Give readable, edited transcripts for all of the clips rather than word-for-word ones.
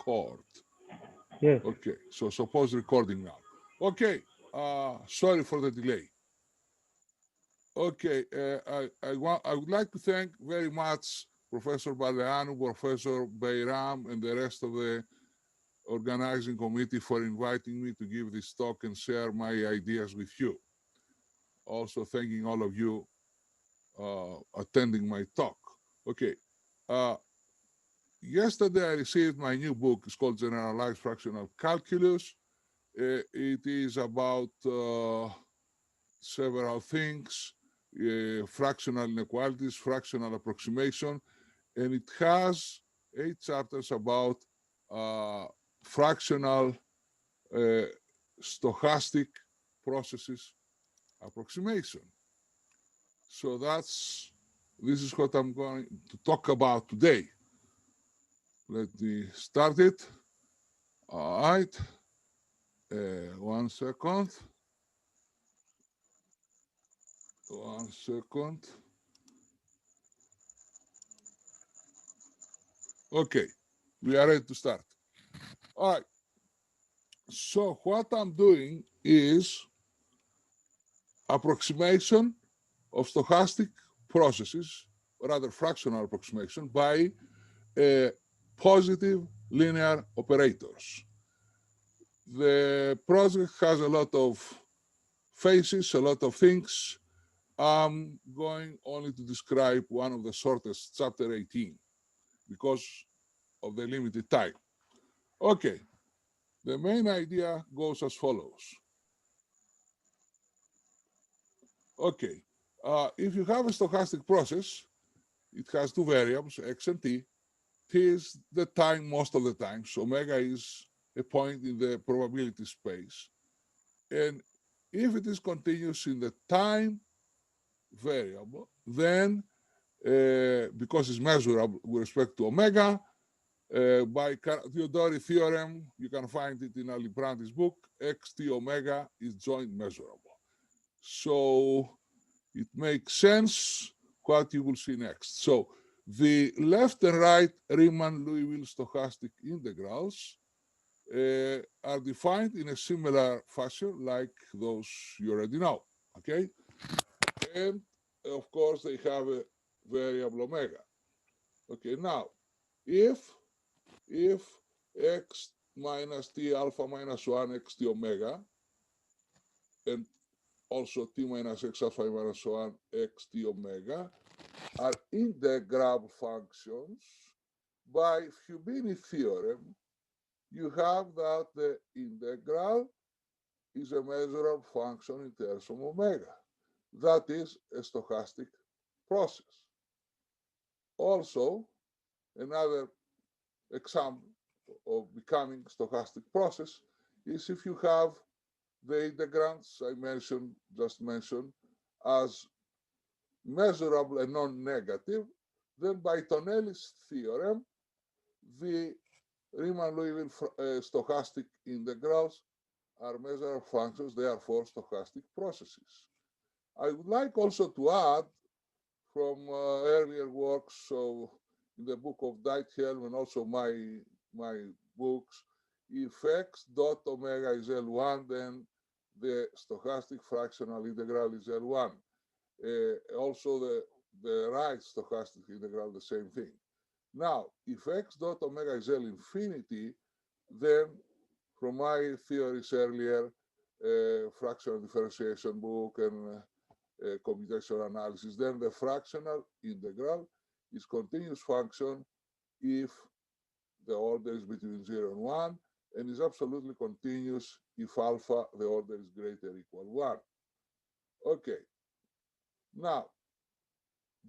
record. Yes. Okay, so suppose recording now. Okay, sorry for the delay. Okay, I would like to thank very much Professor Baleanu, Professor Bayram, and the rest of the organizing committee for inviting me to give this talk and share my ideas with you. Also thanking all of you attending my talk. Okay, uh, yesterday I received my new book. It's called Generalized Fractional Calculus. It is about several things, fractional inequalities, fractional approximation, and it has 8 chapters about uh, fractional stochastic processes approximation. So this is what I'm going to talk about today. Let me start it. All right. 1 second. 1 second. Okay, we are ready to start. All right. So what I'm doing is approximation of stochastic processes, rather fractional approximation, by positive linear operators. The project has a lot of phases, a lot of things. I'm going only to describe one of the shortest, chapter 18, because of the limited time. Okay, the main idea goes as follows. Okay, if you have a stochastic process, it has two variables, x and t. T is the time most of the time, so omega is a point in the probability space. And if it is continuous in the time variable, then because it's measurable with respect to omega, by Theodori theorem, you can find it in Alibrandi's book, xt omega is joint measurable. So it makes sense what you will see next. So the left and right Riemann-Liouville stochastic integrals are defined in a similar fashion like those you already know, okay? And of course, they have a variable omega. Okay, now, if x minus t alpha minus 1 x t omega, and also t minus x alpha minus 1 x t omega are integral functions, by Fubini theorem, you have that the integral is a measurable function in terms of omega. That is a stochastic process. Also, another example of becoming stochastic process is if you have the integrands I just mentioned, as measurable and non-negative, then by Tonelli's theorem, the Riemann-Liouville stochastic integrals are measurable functions, therefore stochastic processes. I would like also to add from earlier works, so in the book of Deithelm and also my books, if x dot omega is L1, then the stochastic fractional integral is L1. Also the right stochastic integral, the same thing. Now, if x dot omega is L infinity, then from my theories earlier, fractional differentiation book and computational analysis, then the fractional integral is continuous function if the order is between 0 and 1, and is absolutely continuous if alpha, the order is greater or equal 1. Okay. Now,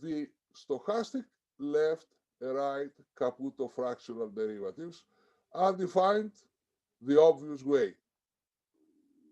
the stochastic left and right Caputo fractional derivatives are defined the obvious way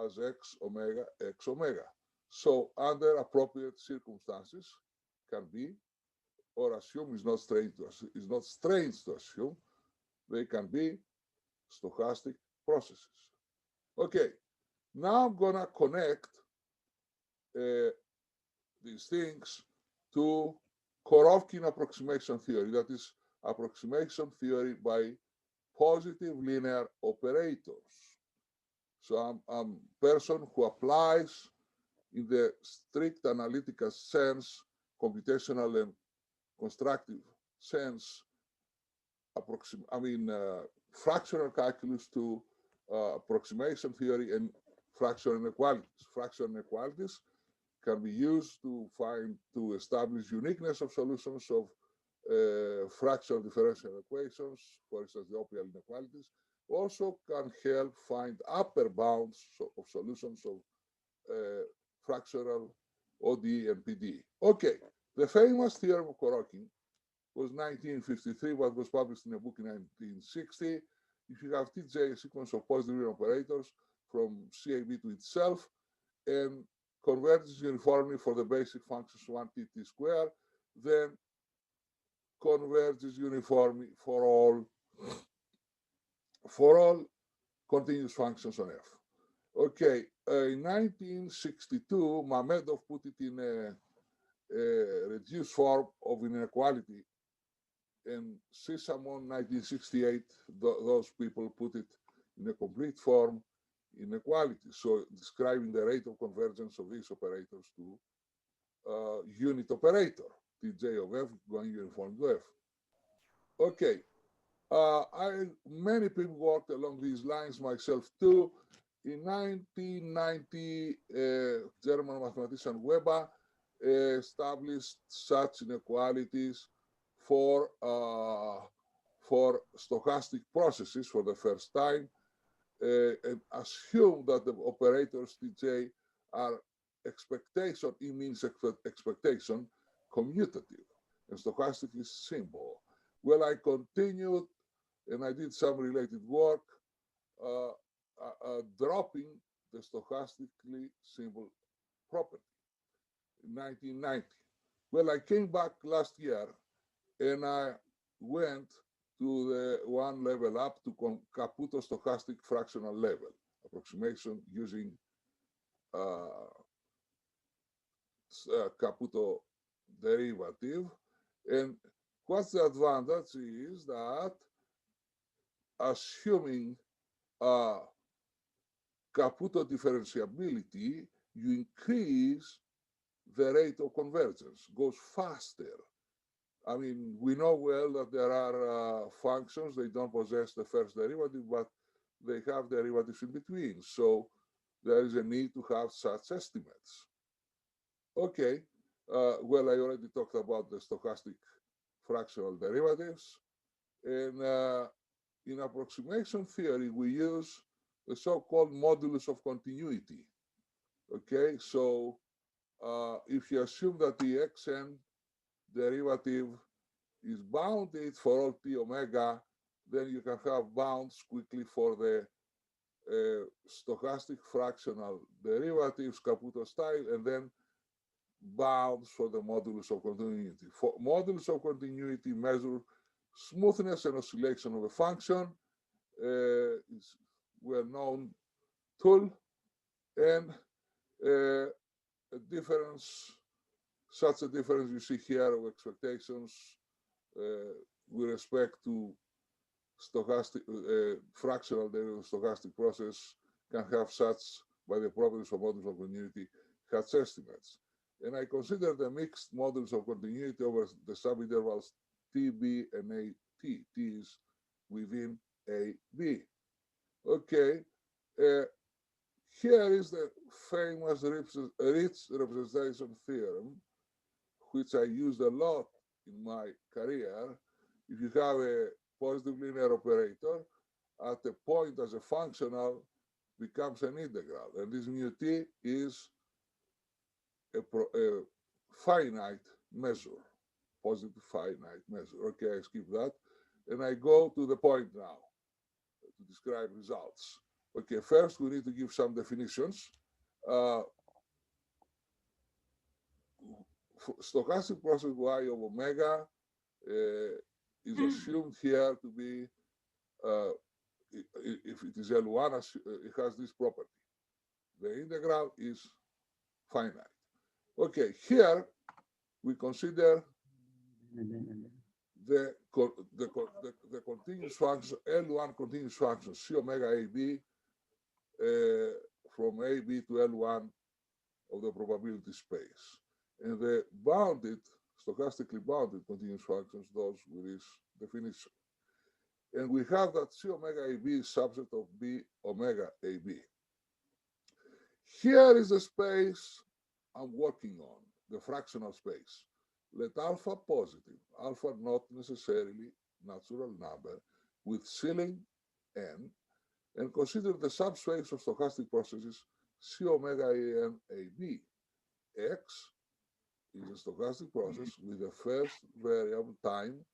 as x omega, x omega. So under appropriate circumstances can be, or assume is not strange to assume, they can be stochastic processes. Okay, now I'm gonna connect these things to Korovkin approximation theory, that is approximation theory by positive linear operators. So I'm a person who applies in the strict analytical sense, computational and constructive sense, fractional calculus to approximation theory and fractional inequalities. Fractional inequalities can be used to establish uniqueness of solutions of fractional differential equations, for instance, the OPL inequalities. Also can help find upper bounds of solutions of fractional ODE and PDE. Okay, the famous theorem of Korokin was 1953, but was published in a book in 1960. If you have Tj, a sequence of positive linear operators from CAB to itself, and converges uniformly for the basic functions 1t squared, then converges uniformly for all continuous functions on F. Okay, in 1962, Mamedov put it in a reduced form of inequality, and Sisamon, 1968, those people put it in a complete form inequality, so describing the rate of convergence of these operators to unit operator, Tj of F going uniform to F. Okay, many people worked along these lines, myself too. In 1990, German mathematician Weber established such inequalities for stochastic processes for the first time, and assume that the operators Tj are expectation, it means expectation, commutative, and stochastic is simple. Well, I continued and I did some related work, dropping the stochastically simple property in 1990. Well, I came back last year and I went to the one level up to Caputo stochastic fractional level approximation using Caputo derivative. And what's the advantage is that assuming Caputo differentiability, you increase the rate of convergence, goes faster. I mean, we know well that there are functions, they don't possess the first derivative, but they have derivatives in between. So there is a need to have such estimates. Okay, well, I already talked about the stochastic fractional derivatives. And in approximation theory, we use the so-called modulus of continuity. Okay, so if you assume that the xn derivative is bounded for all t omega, then you can have bounds quickly for the stochastic fractional derivatives, Caputo style, and then bounds for the modulus of continuity. For modulus of continuity measure smoothness and oscillation of a function. It's well-known tool, and a difference, such a difference you see here of expectations with respect to stochastic fractional derivative stochastic process can have such, by the properties of modulus of continuity, such estimates. And I consider the mixed modulus of continuity over the subintervals TB and AT. T is within AB. Okay, here is the famous Ritz representation theorem, which I used a lot in my career. If you have a positive linear operator, at a point as a functional becomes an integral, and this mu t is a finite measure, positive finite measure. Okay, I skip that, and I go to the point now to describe results. Okay, first we need to give some definitions. Stochastic process y of omega is assumed here to be, if it is L1, it has this property. The integral is finite. Okay, here we consider the continuous function, L1 continuous function, C omega AB, from AB to L1 of the probability space. And the bounded, stochastically bounded continuous functions, those with this definition. And we have that C omega AB is subset of B omega AB. Here is the space I'm working on, the fractional space. Let alpha positive, alpha not necessarily natural number, with ceiling n, and consider the subspace of stochastic processes C omega AN AB. X is a stochastic process with the first variable time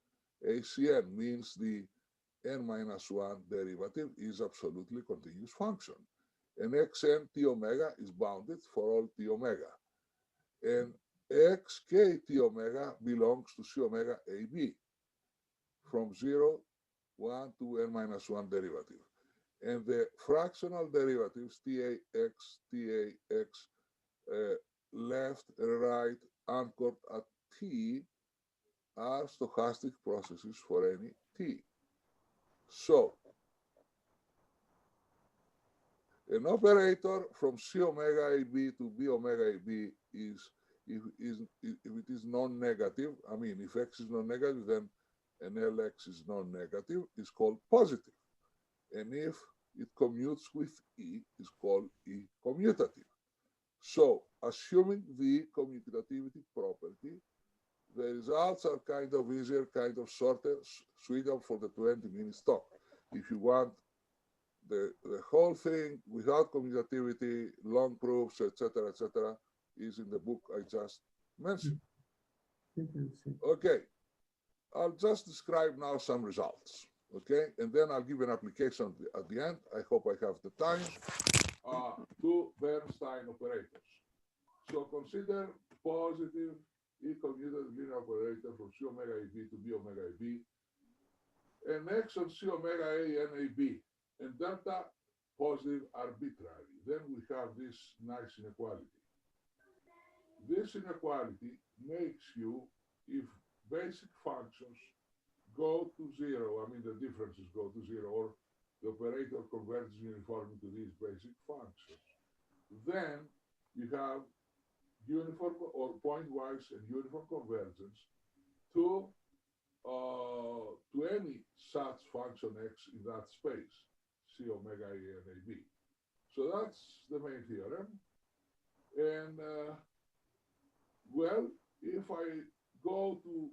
ACN, means the n minus 1 derivative is absolutely continuous function. And xn t omega is bounded for all t omega. And xk t omega belongs to C omega AB from 0, 1 to n minus 1 derivative. And the fractional derivatives tax, left and right anchored at t are stochastic processes for any t. So an operator from C omega AB to B omega AB is, if it is non-negative, I mean, if x is non-negative, then an Lx is non-negative, is called positive. And if it commutes with E, is called E commutative. So, assuming the commutativity property, the results are kind of easier, kind of shorter, suitable for the 20-minute talk. If you want the whole thing without commutativity, long proofs, etc., is in the book I just mentioned. Okay, I'll just describe now some results. Okay, and then I'll give an application at the end. I hope I have the time. To Bernstein operators. So consider positive E-commutative linear operator from C omega AB to B omega AB, and X on C omega A and AB, and delta positive arbitrary. Then we have this nice inequality. This inequality makes you, if basic functions go to 0, I mean the differences go to 0, or the operator converges uniformly to these basic functions, then you have uniform or pointwise and uniform convergence to any such function x in that space, C omega A and AB. So that's the main theorem. And well, if I go to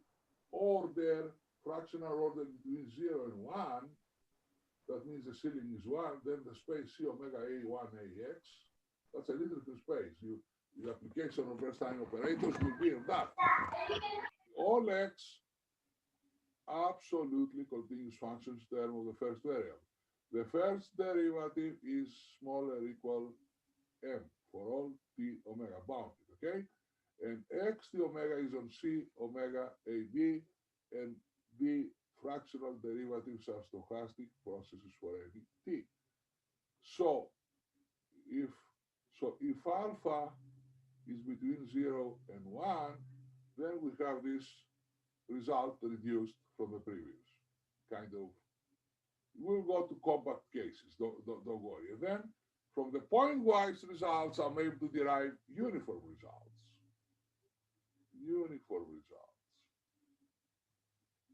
order, fractional order between 0 and 1, that means the ceiling is 1, then the space C omega A1 AX, that's a little space. The application of Bernstein operators will be in that. All x absolutely continuous functions term of the first variable. The first derivative is smaller or equal m for all t omega bounded, okay? And x t omega is on C omega AB, and the fractional derivatives are stochastic processes for any t. So if alpha is between 0 and 1, then we have this result reduced from the previous. Kind of, we'll go to compact cases, don't worry. And then from the pointwise results, I'm able to derive uniform results. Uniform results.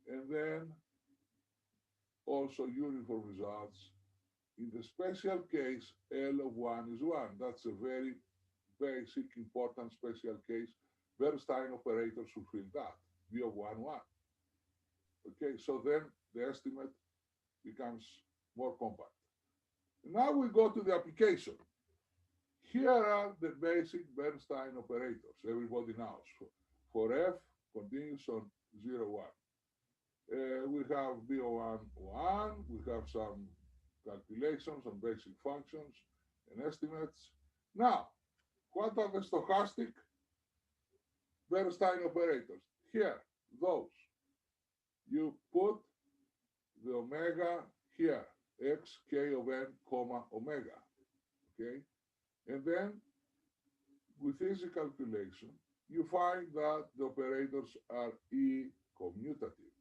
And then also uniform results. In the special case, L of 1 is 1. That's a very basic, important special case. Bernstein operators fulfill that. V of 1, 1. Okay, so then the estimate becomes more compact. Now we go to the application. Here are the basic Bernstein operators. Everybody knows. For F, continuous on 0, 1. We have B01, 1. We have some calculations on basic functions and estimates. Now, what are the stochastic Bernstein operators? Here, those. You put the omega here, x, k of n, comma, omega, okay? And then, with easy calculation, you find that the operators are E commutative.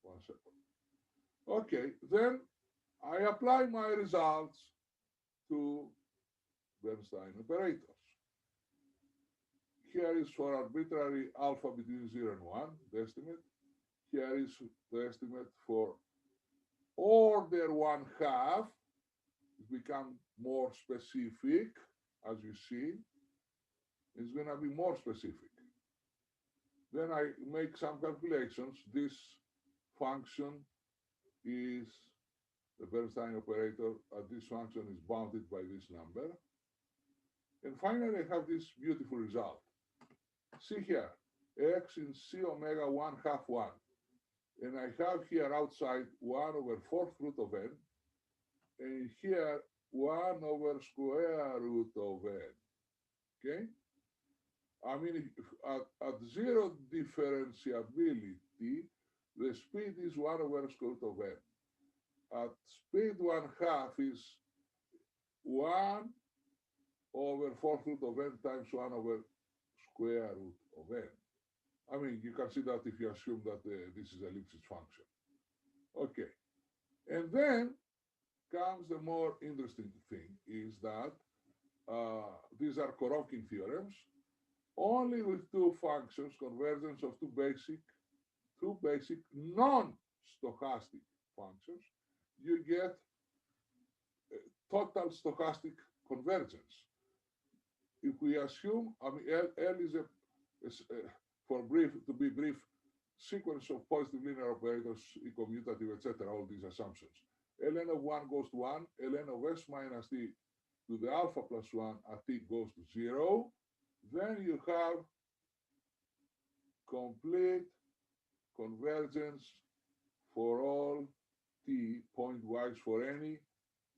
1 second. Okay, then I apply my results to Bernstein operators. Here is for arbitrary alpha between 0 and 1, the estimate. Here is the estimate for order 1/2. It becomes more specific, as you see. It's going to be more specific. Then I make some calculations. This function is the Bernstein operator. This function is bounded by this number. And finally, I have this beautiful result. See here, x in c omega 1/2 1. And I have here outside 1/4 n. And here 1/square root of n. Okay? I mean, at 0 differentiability, the speed is 1/square root of n. At speed 1/2 is 1/4 root of n times 1/square root of n. I mean, you can see that if you assume that this is a Lipschitz function. Okay. And then comes the more interesting thing is that these are Korofkin theorems. Only with two functions, convergence of two basic non-stochastic functions, you get total stochastic convergence. If we assume, I mean, L is to be brief, sequence of positive linear operators, commutative, etc., all these assumptions. Ln of 1 goes to 1, ln of s minus t to the alpha plus 1 at t goes to 0. Then you have complete convergence for all t pointwise for any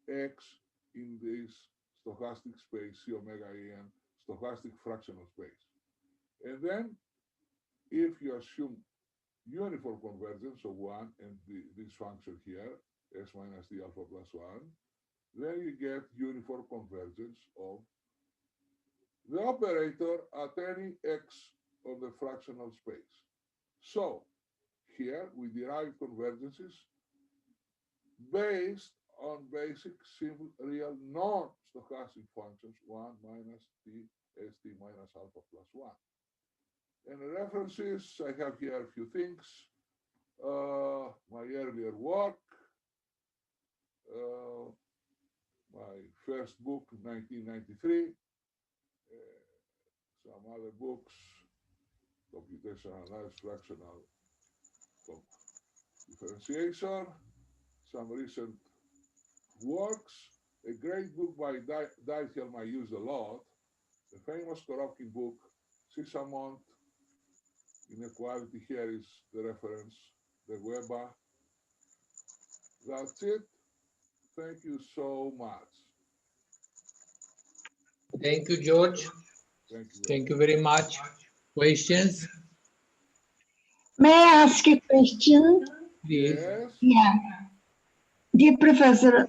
x in this stochastic space, C omega en, stochastic fractional space. And then if you assume uniform convergence of 1 and this function here, s minus t alpha plus 1, then you get uniform convergence of the operator at any x of the fractional space. So here we derive convergences based on basic simple real non-stochastic functions 1 minus t st minus alpha plus 1. And references, I have here a few things. My earlier work, my first book, 1993, some other books, computational analysis, fractional differentiation, some recent works, a great book by Dijkhelm I use a lot, the famous Korofkin book, Six-Amount Inequality. Here is the reference, the Weber. That's it. Thank you so much. Thank you, George. Thank you very much. Questions? May I ask a question? Please. Yes. Yeah. Dear Professor,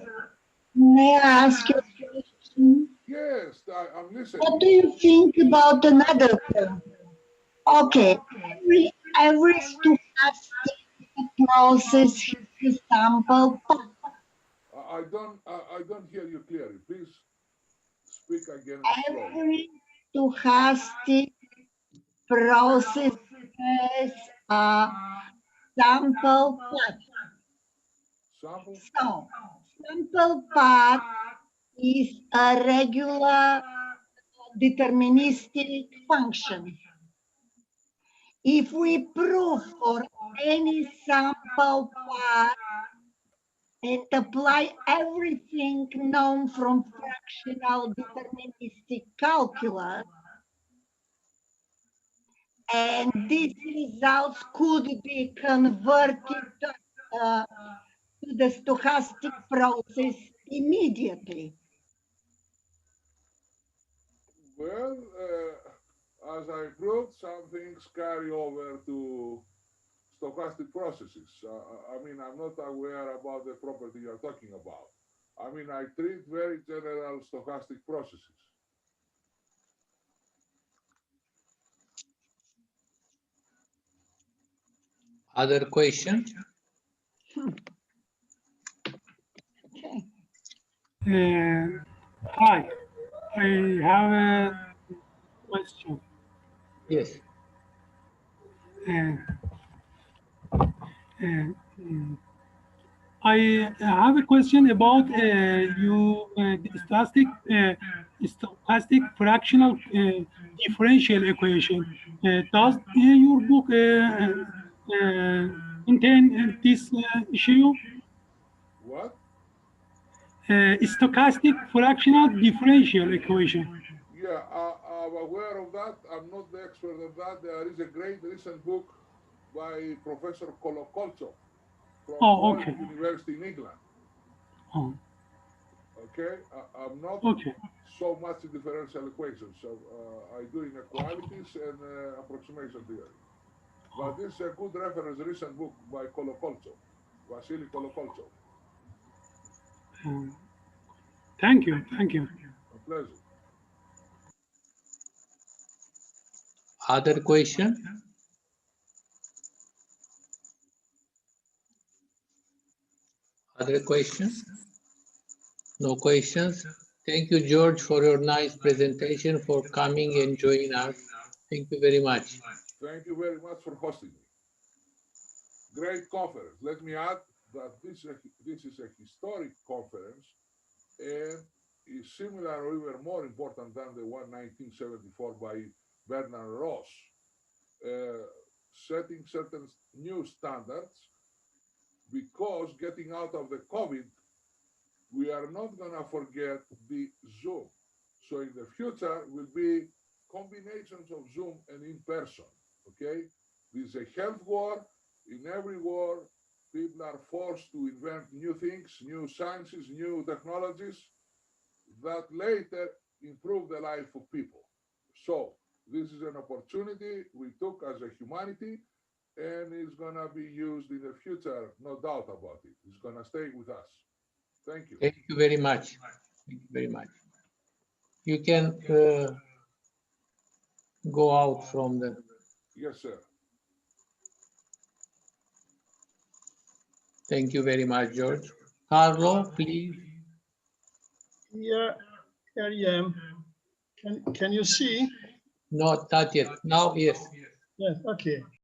may I ask you a question? Yes, I'm listening. What do you think about another term? Okay, every stochastic process has a sample path. I don't hear you clearly. Please speak again slowly. Every stochastic process has a sample path. Sample? So, sample path is a regular deterministic function. If we prove for any sample path and apply everything known from fractional deterministic calculus, and these results could be converted to the stochastic process immediately. Well, as I proved, some things carry over to stochastic processes. I mean, I'm not aware about the property you're talking about. I mean, I treat very general stochastic processes. Other question? Okay. Hi, I have a question. Yes. Uh, uh, I have a question about the stochastic fractional differential equation. Does your book contain this issue? What? Stochastic fractional differential equation. Yeah, I'm aware of that. I'm not the expert of that. There is a great recent book by Professor Kolokoltsov from Oh, Warwick okay. University in England. Oh, Okay, I'm not okay. so much in differential equations. So I do inequalities and approximation theory. But this is a good reference, recent book by Kolokoltsov, Vasily Kolokoltsov. Thank you. Thank you. A pleasure. Other question? Other questions? No questions? Thank you, George, for your nice presentation, for coming and joining us. Thank you very much. Thank you very much for hosting me. Great conference. Let me add that this is a historic conference and is similar or even more important than the one 1974 by Bernard Ross, setting certain new standards, because getting out of the COVID, we are not going to forget the Zoom. So in the future will be combinations of Zoom and in person, okay? This is a health war. In every war, people are forced to invent new things, new sciences, new technologies that later improve the life of people. So this is an opportunity we took as a humanity, and it's going to be used in the future, no doubt about it. It's going to stay with us. Thank you. Thank you very much. Thank you very much. You can go out from the. Yes, sir. Thank you very much, George. Carlo, please. Yeah, here I am. Can you see? No, not yet. Now, yes. Yes, okay.